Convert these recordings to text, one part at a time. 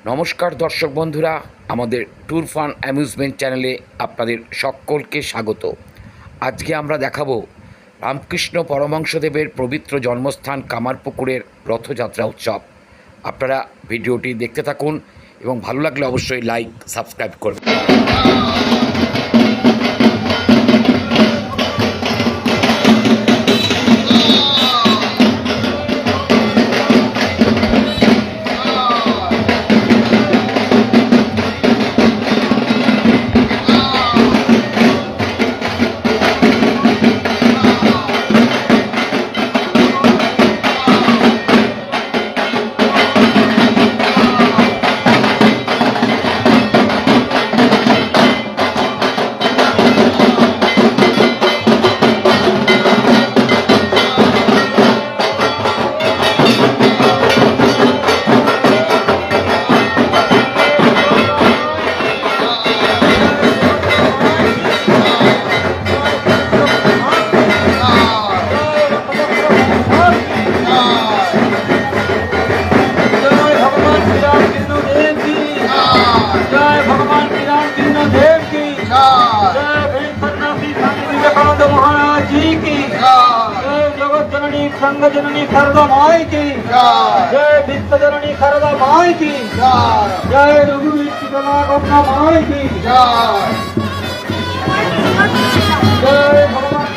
নমস্কার দর্শক বন্ধুরা, আমাদের ট্যুর ফান অ্যামিউজমেন্ট চ্যানেলে আপনাদের সকলকে স্বাগত। আজকে আমরা দেখাবো রামকৃষ্ণ পরমহংসদেবের পবিত্র জন্মস্থান কামারপুকুরের রথযাত্রা উৎসব। আপনারা ভিডিওটি দেখতে থাকুন এবং ভালো লাগলে অবশ্যই লাইক সাবস্ক্রাইব করবেন। संग जननी शारदा माई की जय वित्त जननी शारदा माई की जय रघुवीर गोपना माई की जय भगवान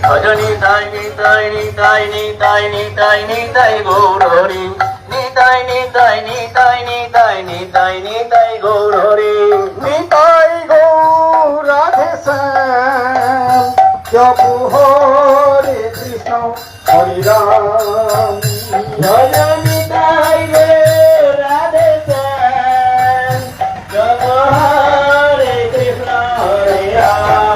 भजनी ताई नी ताई नी ताई नी ताई नी ताई नी ताई गौरी नी ताई नी ताई नी ताई नी ताई नी ताई नी ताई गौरी नी ताई गौर राधे श्याम जप हरे कृष्ण हरि राम भजनी ताई रे राधे श्याम जप हरे कृष्ण हरि राम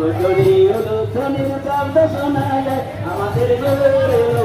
ধ্বনির শব্দ শোনা যায় আমাদের গুরুর